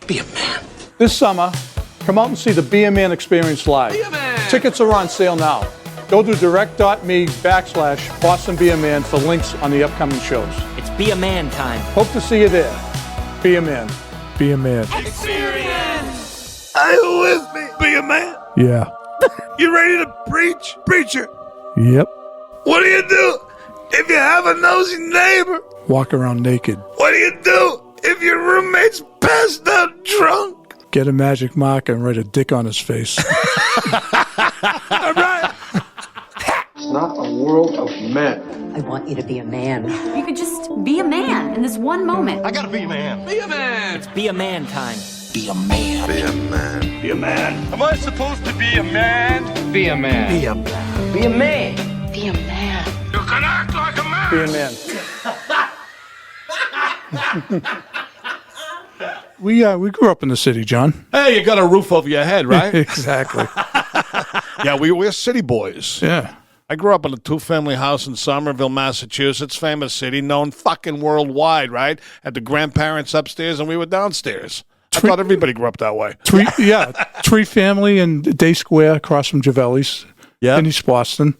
Be a man. This summer, come out and see the Be a Man experience live. Be a man. Tickets are on sale now. Go to direct.me/Boston Be a Man for links on the upcoming shows. It's Be a Man time. Hope to see you there. Be a man. Be a man. Experience. Are you with me? Be a man. Yeah. You ready to preach? Preacher. Yep. What do you do if you have a nosy neighbor? Walk around naked. What do you do if your roommate's passed out drunk? Get a magic marker and write a dick on his face. All right. It's not a world of men. I want you to be a man. You could just be a man in this one moment. I gotta be a man. Be a man. It's Be a Man time. Be a man. Be a man. Be a man. Am I supposed to be a man? Be a man. Be a man. Be a man. Be a man. You can act like a man. Be a man. We grew up in the city, John. Hey, you got a roof over your head, right? Exactly. Yeah, we're city boys. Yeah. I grew up in a two-family house in Somerville, Massachusetts, famous city, known fucking worldwide, right? Had the grandparents upstairs and we were downstairs. I thought everybody grew up that way. Tree family in Day Square across from Javelli's in East Boston.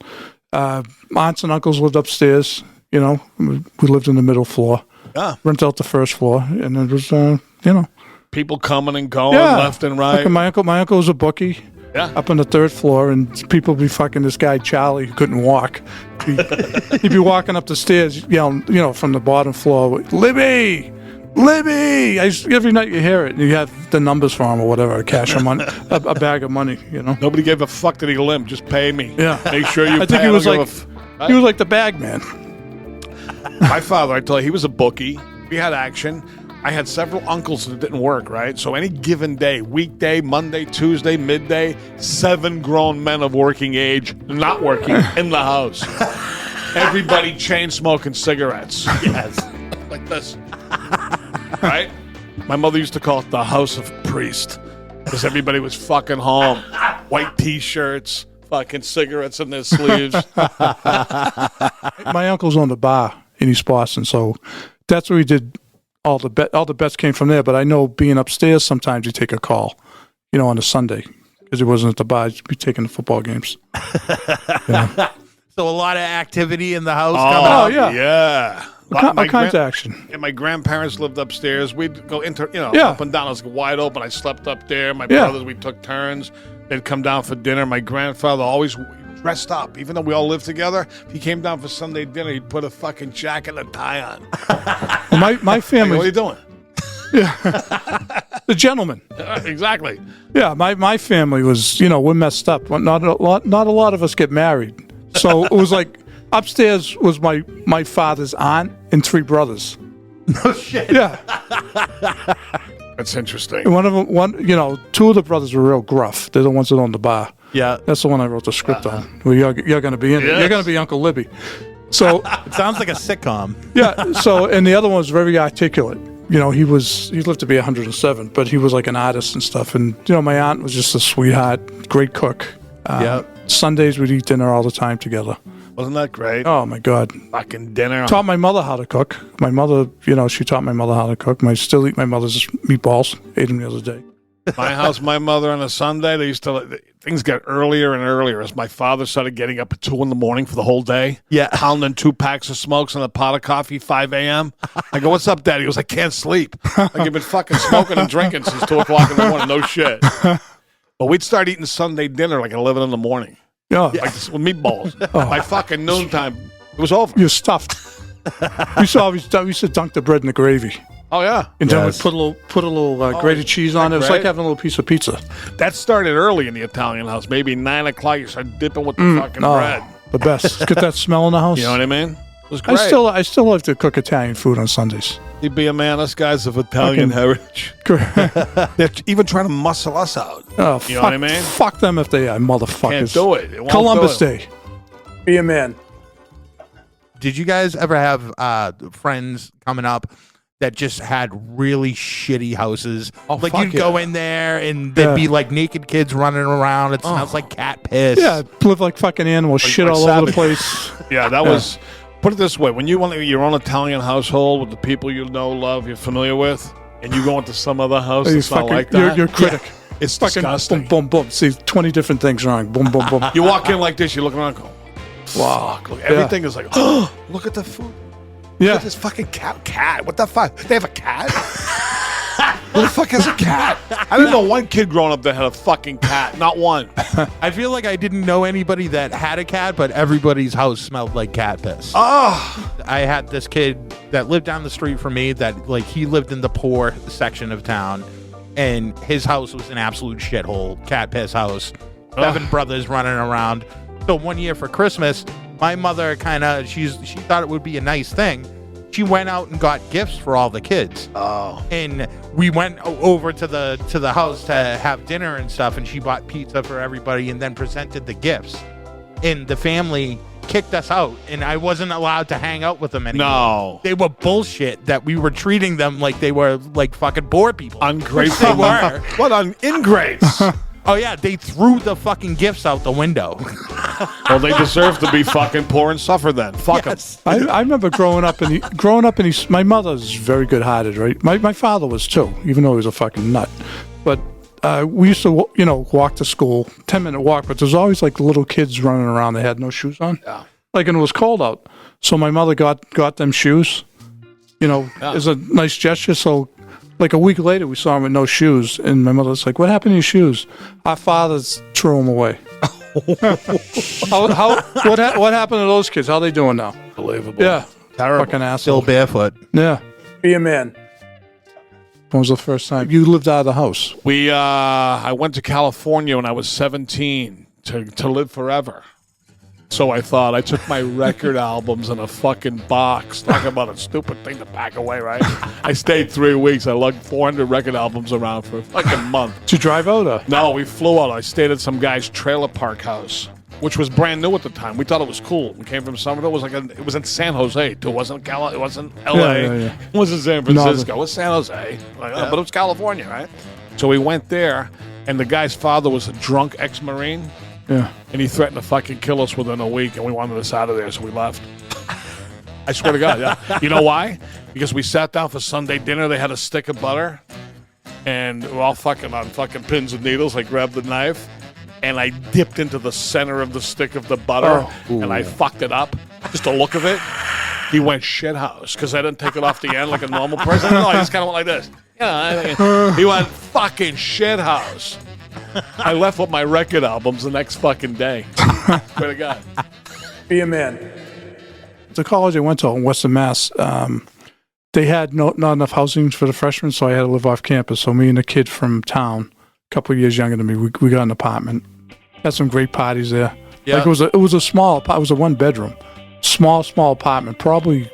Aunts and uncles lived upstairs. You know, we lived in the middle floor. Yeah. Rent out the first floor, and it was, People coming and going left and right. My uncle was a bookie. Yeah. Up on the third floor, and people be fucking this guy Charlie who couldn't walk. He'd be walking up the stairs, yelling, from the bottom floor, Libby. Every night you hear it, and you have the numbers for him or whatever, a cash of money, a bag of money. Nobody gave a fuck that he limped. Just pay me. Yeah. Make sure you. I think he was like the bag man. My father, I tell you, he was a bookie. We had action. I had several uncles that didn't work, right? So any given day, weekday, Monday, Tuesday, midday, 7 grown men of working age not working in the house. Everybody chain smoking cigarettes. Yes. Like this. Right? My mother used to call it the house of priest because everybody was fucking home. White T-shirts, fucking cigarettes in their sleeves. My uncle's owned a bar in East Boston, so that's where we did all the bets came from there. But I know being upstairs, sometimes you take a call, on a Sunday because it wasn't at the bar. You'd be taking the football games. So a lot of activity in the house coming up. up. Yeah. All kinds of action. And my grandparents lived upstairs. We'd go up and down. It was wide open. I slept up there. My brothers, we took turns. They'd come down for dinner. My grandfather always dressed up. Even though we all lived together, if he came down for Sunday dinner, he'd put a fucking jacket and a tie on. My family. Hey, what are you doing? The gentleman. Exactly. Yeah, my family was, we're messed up. Not a lot of us get married. So it was like upstairs was my father's aunt and 3 brothers. No shit. Yeah. That's interesting. And one of them, 2 of the brothers were real gruff. They're the ones that own the bar. Yeah. That's the one I wrote the script on. Well, you're going to be in it. You're going to be Uncle Libby. So it sounds like a sitcom. Yeah. So, and the other one was very articulate. He lived to be 107, but he was like an artist and stuff. And, my aunt was just a sweetheart, great cook. Sundays we'd eat dinner all the time together. Wasn't that great? Oh, my God. Fucking dinner. Taught my mother how to cook. My mother, she taught my mother how to cook. I still eat my mother's meatballs. Ate them the other day. My house, my mother on a Sunday, things got earlier and earlier as my father started getting up at 2 in the morning for the whole day. Yeah. Pounding 2 packs of smokes and a pot of coffee, 5 a.m. I go, what's up, Daddy? He goes, I can't sleep. Like, you've been fucking smoking and drinking since 2 o'clock in the morning. No shit. But we'd start eating Sunday dinner like at 11 in the morning. Yeah. Like with meatballs. By fucking noontime, it was over. You're stuffed. we used to dunk the bread in the gravy. Oh, yeah. And then we put a little grated cheese on it. It was like having a little piece of pizza. That started early in the Italian house. Maybe 9 o'clock, you start dipping with the fucking bread. The best. Get that smell in the house. You know what I mean? It was great. I still like to cook Italian food on Sundays. You'd be a man. Us guys of Italian heritage. They're even trying to muscle us out. Oh, you know what I mean? Fuck them if they are motherfuckers. Can't do it. It won't Columbus do it. Day. Be a man. Did you guys ever have friends coming up that just had really shitty houses? Like you'd go in there and there'd be like naked kids running around. It smells like cat piss. Yeah, live like fucking animals, shit all over the place. Yeah, that was. Put it this way: when you want your own Italian household with the people you know, love, you're familiar with, and you go into some other house You that's not fucking- like that. You're a critic. It's Fucking disgusting. boom, boom, boom. See 20 different things wrong. Boom, boom, boom. You walk in like this, you look around, and go, Wow. fuck. Look, everything is like, oh, look at the food. Look Yeah. at this fucking cat. What the fuck? They have a cat? Who the fuck has a cat? I didn't know one kid growing up that had a fucking cat. Not one. I feel like I didn't know anybody that had a cat, but everybody's house smelled like cat piss. Oh. I had this kid that lived down the street from me that, like, he lived in the poor section of town, and his house was an absolute shithole, cat piss house. 7 brothers running around. So one year for Christmas, my mother she thought it would be a nice thing. She went out and got gifts for all the kids. Oh. And we went over to the house to have dinner and stuff, and she bought pizza for everybody and then presented the gifts. And the family kicked us out, and I wasn't allowed to hang out with them anymore. No. They were bullshit that we were treating them like they were like fucking poor people. Ungrateful. They were. What on ingrates? Oh yeah, they threw the fucking gifts out the window. Well, they deserve to be fucking poor and suffer then. Fuck them. Yes. I remember growing up in my mother's very good-hearted, right? My father was too, even though he was a fucking nut. But we used to, walk to school, 10-minute walk, but there's always like little kids running around. They had no shoes on. Yeah. Like, and it was cold out. So my mother got them shoes, as a nice gesture. So like a week later, we saw him with no shoes. And my mother was like, what happened to your shoes? Our fathers threw them away. What happened to those kids? How they doing now? Unbelievable. Yeah. Terrible. Fucking asshole. Still barefoot. Yeah. Be a man. When was the first time you lived out of the house? I went to California when I was 17 to live forever. So I thought I took my record albums in a fucking box. Talk about a stupid thing to pack away, right? I stayed 3 weeks. I lugged 400 record albums around for a fucking month. Did you drive out? Or? No, we flew out. I stayed at some guy's trailer park house, which was brand new at the time. We thought it was cool. We came from Somerville. It was in San Jose too. It wasn't It wasn't L.A. Yeah. It wasn't San Francisco. It was San Jose. But it was California, right? So we went there, and the guy's father was a drunk ex-Marine. Yeah. And he threatened to fucking kill us within a week, and we wanted us out of there, so we left. I swear to God, yeah. You know why? Because we sat down for Sunday dinner. They had a stick of butter, and we're all fucking on fucking pins and needles. I grabbed the knife, and I dipped into the center of the stick of the butter, and I fucked it up. Just the look of it. He went shit house because I didn't take it off the end like a normal person. No, I just kind of went like this. He went fucking shit house. I left with my record albums the next fucking day. Swear to God. Be a man. The college I went to in Western Mass, they had not enough housing for the freshmen, so I had to live off campus. So me and a kid from town, a couple of years younger than me, we got an apartment. Had some great parties there. Yeah. Like it was a small, it was a 1-bedroom, small apartment, probably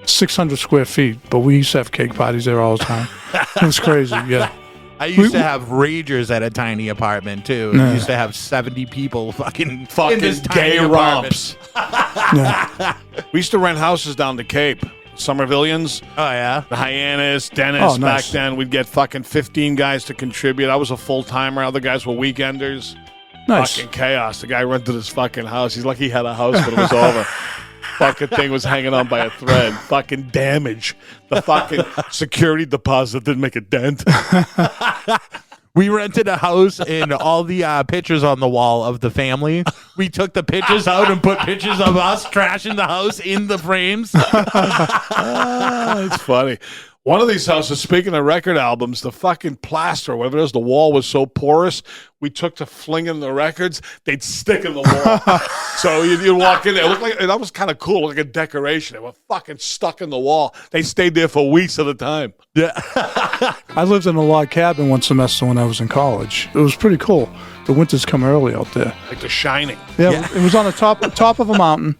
600 square feet. But we used to have cake parties there all the time. It was crazy. Yeah. I used to have ragers at a tiny apartment too. Yeah. We used to have 70 people fucking in this gay tiny apartment. romps. Yeah. We used to rent houses down the Cape. Somervillians, Oh yeah. the Hyannis, Dennis. Oh, nice. Back then, we'd get fucking 15 guys to contribute. I was a full-timer. Other guys were weekenders. Nice. Fucking chaos. The guy rented his fucking house. He's lucky he had a house, but it was over. Fucking thing was hanging on by a thread. Fucking damage. The fucking security deposit didn't make a dent. We rented a house and all the pictures on the wall of the family. We took the pictures out and put pictures of us trashing the house in the frames. That's funny. One of these houses, speaking of record albums, the fucking plaster, whatever it is, the wall was so porous, we took to flinging the records, they'd stick in the wall. So you'd walk in there, it looked like, that was kind of cool, like a decoration. They were fucking stuck in the wall. They stayed there for weeks at a time. Yeah. I lived in a log cabin one semester when I was in college. It was pretty cool. The winters come early out there. Like The Shining. Yeah. It was on the top of a mountain.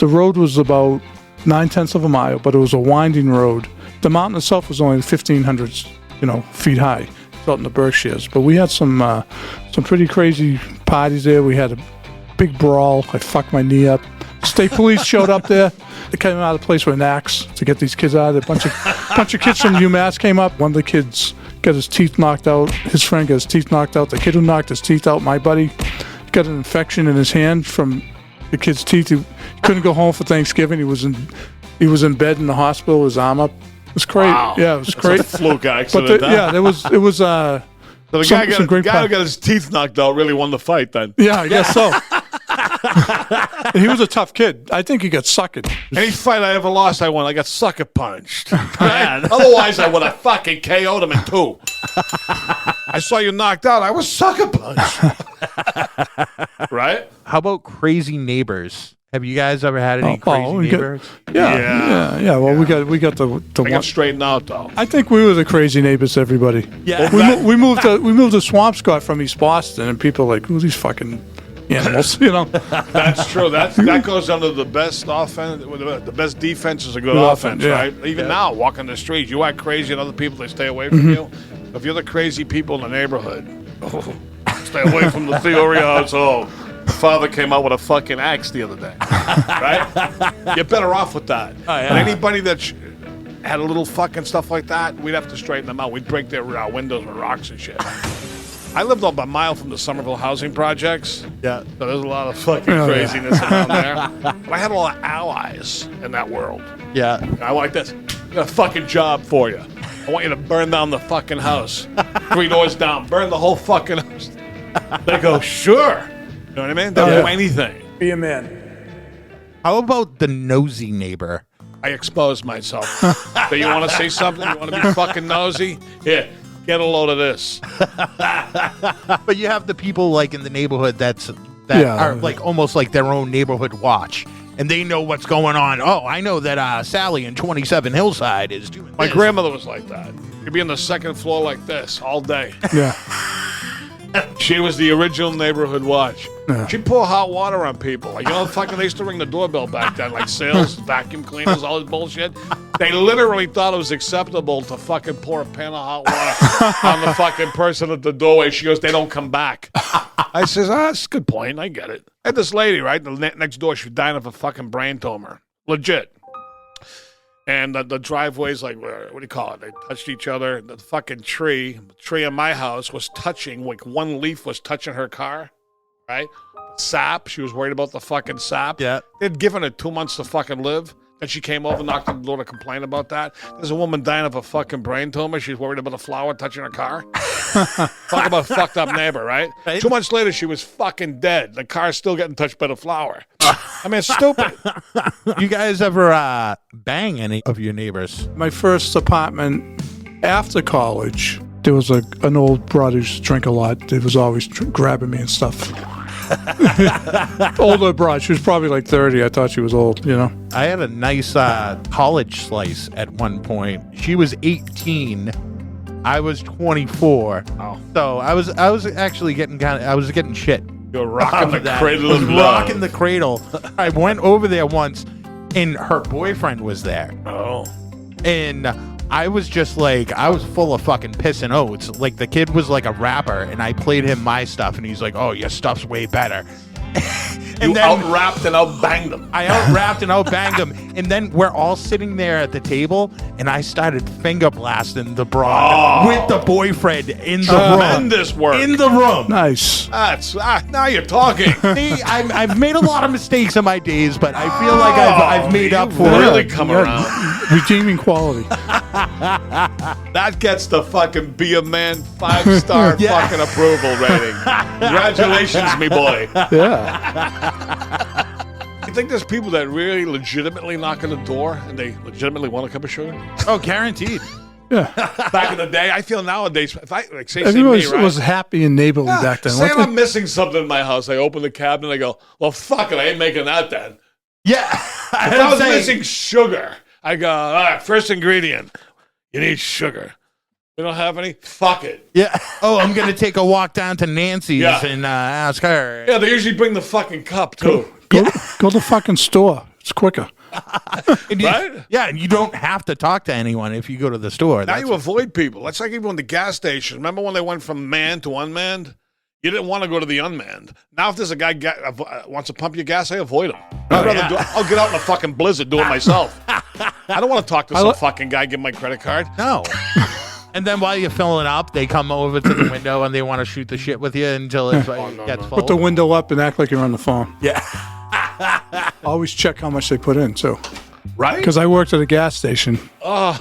The road was about 9/10 of a mile, but it was a winding road. The mountain itself was only 1,500, feet high. It's out in the Berkshires. But we had some pretty crazy parties there. We had a big brawl. I fucked my knee up. State police showed up there. They came out of the place with an axe to get these kids out of there. Bunch of kids from UMass came up. One of the kids got his teeth knocked out. His friend got his teeth knocked out. The kid who knocked his teeth out, my buddy, got an infection in his hand from the kid's teeth. He couldn't go home for Thanksgiving. He was in bed in the hospital, his arm up. was great. Wow. Yeah, it was That's great. a fluke But accident. yeah, it was. So the some guy great who part. got his teeth knocked out really won the fight then. Yeah, I guess so. He was a tough kid. I think he got suckered. Any fight I ever lost, I won. I got sucker punched. Right? Otherwise, I would have fucking KO'd him in 2. I saw you knocked out. I was sucker punched. Right? How about crazy neighbors? Have you guys ever had any crazy neighbors? Yeah. Well, we got the I one. got straightened out though. I think we were the crazy neighbors to everybody. Yeah. We moved to Swampscott from East Boston, and people were like, who are these fucking animals? You know. That's true. That goes under the best offense. The best defense is a good offense, yeah. right? Even now, walking the streets, you act crazy, and other people they stay away from you. If you're the crazy people in the neighborhood, stay away from the Theory household. Father came out with a fucking axe the other day, right? You're better off with that. Oh, yeah. And anybody that had a little fucking stuff like that, we'd have to straighten them out. We'd break their windows with rocks and shit. I lived up a mile from the Somerville housing projects. Yeah. So there's a lot of fucking craziness around there. But I had a lot of allies in that world. Yeah. I like this. I got a fucking job for you. I want you to burn down the fucking house. 3 doors down. Burn the whole fucking house. They go, sure. You know what I mean? They'll do anything. Be a man. How about the nosy neighbor? I exposed myself. So you want to say something? You want to be fucking nosy? Here, get a load of this. But you have the people like in the neighborhood that Yeah. are like almost like their own neighborhood watch. And they know what's going on. Oh, I know that Sally in 27 Hillside is doing My this. grandmother was like that. She'd be on the second floor like this all day. Yeah. She was the original neighborhood watch. Yeah. She'd pour hot water on people. Like, you know, fucking they used to ring the doorbell back then, like sales, vacuum cleaners, all this bullshit. They literally thought it was acceptable to fucking pour a pan of hot water on the fucking person at the doorway. She goes, they don't come back. I says, that's a good point. I get it. I had this lady, right, next door. She was dying of a fucking brain tumor. Legit. And the driveway's like, what do you call it? They touched each other. The fucking tree in my house was touching, like one leaf was touching her car, right? Sap. She was worried about the fucking sap. Yeah. They'd given her 2 months to fucking live. Then she came over, knocked on the door to complain about that. There's a woman dying of a fucking brain tumor. She's worried about a flower touching her car. Talk about a fucked up neighbor, right? 2 months later, she was fucking dead. The car's still getting touched by the flower. I mean, it's stupid. You guys ever bang any of your neighbors? My first apartment after college, there was an old broad who used to drink a lot. They was always grabbing me and stuff. Older broad. She was probably like 30. I thought she was old, you know. I had a nice college slice at one point. She was 18. I was 24. Oh. So I was actually getting getting shit. You're rocking the cradle of love. Rocking the cradle. I went over there once, and her boyfriend was there. Oh. And I was just like, I was full of fucking piss and oats. Like, the kid was like a rapper, and I played him my stuff, and he's like, oh, your stuff's way better. You out-rapped and out-banged him. I out-rapped and out-banged him. And then we're all sitting there at the table, and I started finger blasting the broad with the boyfriend in the room. Tremendous work. In the room. Nice. That's now you're talking. See, I've made a lot of mistakes in my days, but I feel like I've made up for really it. come around. Redeeming quality. That gets the fucking Be a Man 5-star Yeah. fucking approval rating. Congratulations, me boy. Yeah. You think there's people that really legitimately knock on the door and they legitimately want a cup of sugar? Oh, guaranteed. Yeah. Back in the day, I feel nowadays, if I like say Everyone me, right? was happy and neighborly back then. Say What's I'm missing something in my house. I open the cabinet and I go, well, fuck it, I ain't making that then. Yeah. If I was missing sugar, I go, all right, first ingredient, you need sugar. We don't have any? Fuck it. Yeah. Oh, I'm going to take a walk down to Nancy's and ask her. Yeah, they usually bring the fucking cup, too. Go to the fucking store. It's quicker. Right? Yeah, and you don't have to talk to anyone if you go to the store. Now you avoid people. That's like even the gas station. Remember when they went from manned to unmanned? You didn't want to go to the unmanned. Now if there's a guy wants to pump your gas, I avoid him. I'll get out in a fucking blizzard, do it myself. I don't want to talk to some fucking guy, give him my credit card. No. And then while you're filling up, they come over to the window and they want to shoot the shit with you until it gets full. Put the window up and act like you're on the phone. Yeah. Always check how much they put in, too. Right? Because I worked at a gas station. Oh,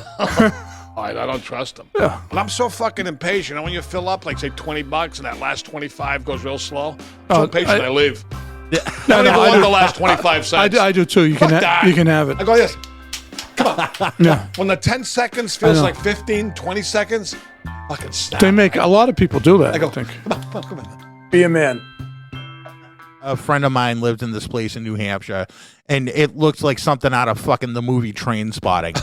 I don't trust them. Yeah. But I'm so fucking impatient. And when you fill up, like, say, $20 and that last 25 goes real slow, I'm so impatient I leave. I don't even want the last 25 cents. I do too. You can have it. I go, yes. Come on. Yeah. When the 10 seconds feels like 15, 20 seconds, fucking snap. They make a lot of people do that. I go, I think. come on. Be a man. A friend of mine lived in this place in New Hampshire, and it looked like something out of fucking the movie Train Spotting.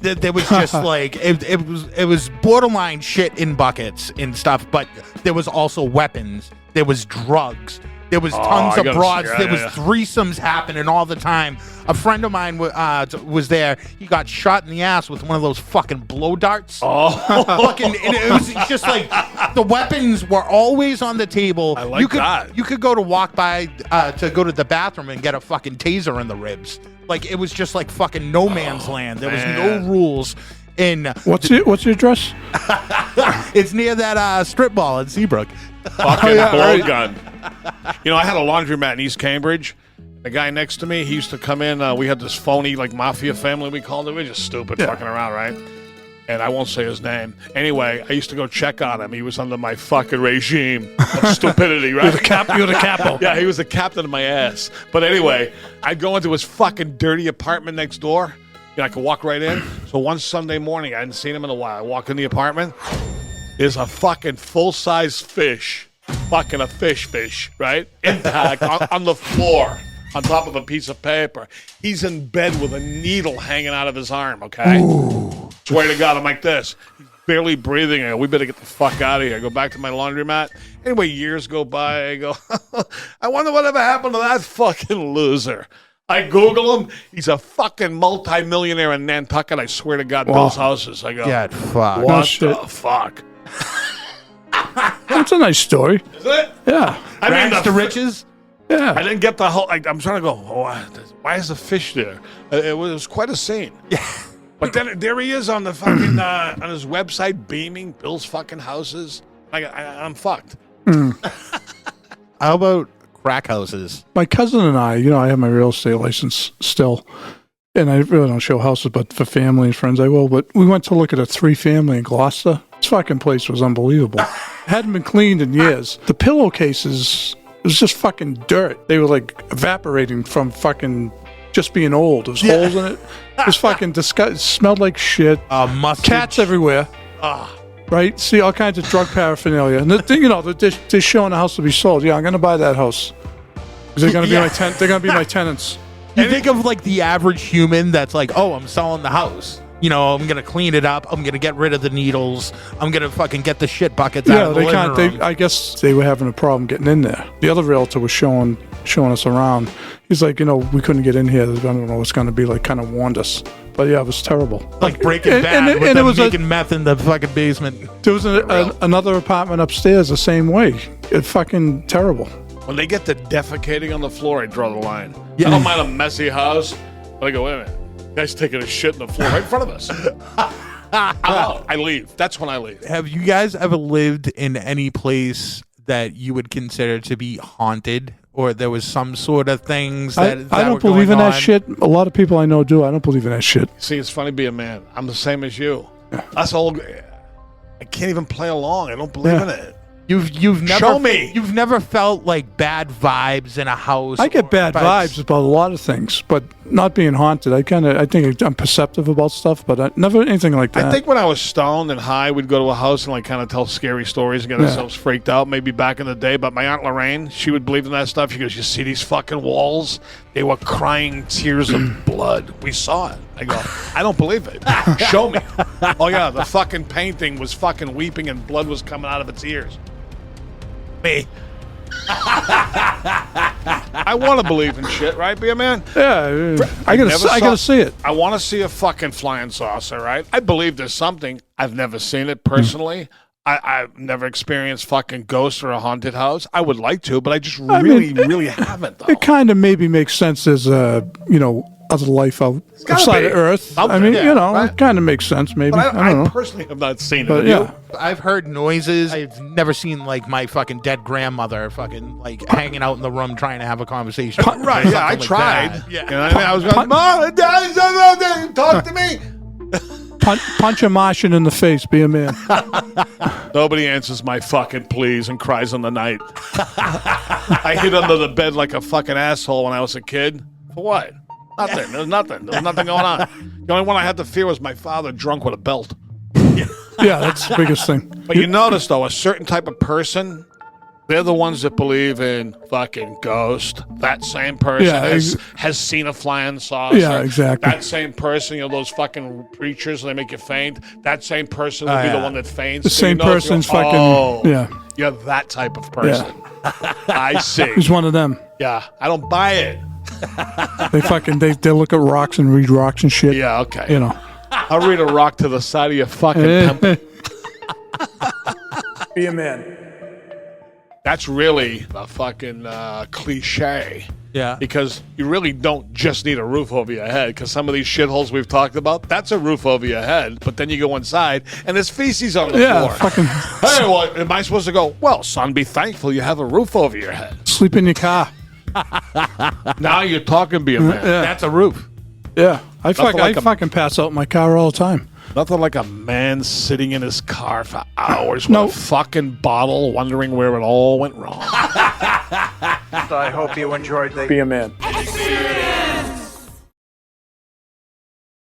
There was just like it was borderline shit in buckets and stuff, but there was also weapons. There was drugs. There was tons of broads. There was threesomes happening all the time. A friend of mine was there. He got shot in the ass with one of those fucking blow darts. Fucking, and it was just like the weapons were always on the table. I like that. You could go to walk by to go to the bathroom and get a fucking taser in the ribs. Like it was just like fucking no man's land. There was no rules. What's your address? It's near that strip mall in Seabrook. Fucking blow gun. You know, I had a laundromat in East Cambridge. The guy next to me, he used to come in. We had this phony, like, mafia family, we called it. We were just stupid fucking around, right? And I won't say his name. Anyway, I used to go check on him. He was under my fucking regime of stupidity, right? You're the capo. Yeah, he was the captain of my ass. But anyway, I'd go into his fucking dirty apartment next door. You know, I could walk right in. So one Sunday morning, I hadn't seen him in a while. I walk in the apartment. There's a fucking full-size fish. Fucking a fish, right? Intact on the floor, on top of a piece of paper. He's in bed with a needle hanging out of his arm, okay? Ooh. Swear to God, I'm like this. He's barely breathing. I go, we better get the fuck out of here. I go back to my laundromat. Anyway, years go by. I go, I wonder whatever happened to that fucking loser. I Google him. He's a fucking multi-millionaire in Nantucket. I swear to God, builds houses. I go, get fucked. What the fuck? That's a nice story. Is it? Yeah. I mean, Rags to riches? Yeah. I didn't get the whole. I'm trying to go. Why is the fish there? It was quite a scene. Yeah. But then there he is on the fucking on his website, beaming, builds fucking houses. I'm fucked. How about crack houses? My cousin and I have my real estate license still. And I really don't show houses, but for family and friends I will. But we went to look at a 3-family in Gloucester. This fucking place was unbelievable. Hadn't been cleaned in years. The pillowcases, it was just fucking dirt. They were like evaporating from fucking just being old. There was holes in it. It was fucking disgusting. It smelled like shit. Cats everywhere. Right? See all kinds of drug paraphernalia. And they're showing a house to be sold. Yeah, I'm going to buy that house. They're going to be they're going to be my tenants. You think of like the average human that's like, oh, I'm selling the house. I'm going to clean it up. I'm going to get rid of the needles. I'm going to fucking get the shit buckets out of the living room. I guess they were having a problem getting in there. The other realtor was showing us around. He's like, we couldn't get in here. I don't know what's going to be like, kind of warned us. But yeah, it was terrible. Like Breaking Bad with them making meth in the fucking basement. There was another apartment upstairs the same way. It's fucking terrible. When they get to defecating on the floor, I draw the line. Yeah. I don't mind a messy house, but I go, wait a minute. Guy's taking a shit on the floor right in front of us. I leave. That's when I leave. Have you guys ever lived in any place that you would consider to be haunted? Or there was some sort of things that I don't believe in that shit. A lot of people I know do. I don't believe in that shit. See, it's funny being a man. I'm the same as you. That's all. I can't even play along. I don't believe in it. You've never show me. You've never felt like bad vibes in a house. I get bad vibes about a lot of things, but not being haunted. I think I'm perceptive about stuff, but never anything like that. I think when I was stoned and high, we'd go to a house and like kind of tell scary stories and get ourselves freaked out. Maybe back in the day, but my Aunt Lorraine, she would believe in that stuff. She goes, "You see these fucking walls? They were crying tears of blood. We saw it." I go, "I don't believe it. Show me." Oh yeah, the fucking painting was fucking weeping and blood was coming out of its ears. Me. I want to believe in shit, right, be a man? Yeah, I gotta see it. I want to see a fucking flying saucer, right? I believe there's something. I've never seen it personally. I've never experienced fucking ghosts or a haunted house. I would like to, but I just really haven't. Though. It kind of maybe makes sense as a other life gotta outside be of Earth. something, you know, it kind of makes sense, maybe. But I don't know. personally have not seen it. But Have yeah. you? I've heard noises. I've never seen like my fucking dead grandmother fucking like hanging out in the room trying to have a conversation. Right, yeah, I Something like tried. that. Yeah. You know what I mean? I was going, Mom, Daddy, talk to me. Punch a Martian in the face. Be a man. Nobody answers my fucking pleas and cries in the night. I hid under the bed like a fucking asshole when I was a kid. For what? Nothing. There's nothing. There's nothing going on. The only one I had to fear was my father drunk with a belt. Yeah, that's the biggest thing. But you notice, though, a certain type of person, they're the ones that believe in fucking ghost. That same person has seen a flying saucer. Yeah, exactly. That same person, those fucking preachers, they make you faint. That same person will be the one that faints. The same person's fucking, You're that type of person. I see. He's one of them. Yeah, I don't buy it. They look at rocks and read rocks and shit. Yeah, okay. You know. I'll read a rock to the side of your fucking pimple. Be a man. That's really a fucking cliche. Yeah. Because you really don't just need a roof over your head. Because some of these shitholes we've talked about, that's a roof over your head. But then you go inside and there's feces on the floor. Fucking. Hey, what am I supposed to go? Well, son, be thankful you have a roof over your head. Sleep in your car. Now you're talking, be a man. That's a roof. Yeah. I like fucking pass out in my car all the time. Nothing like a man sitting in his car for hours with No. a fucking bottle, wondering where it all went wrong. I hope you enjoyed the... Be a man.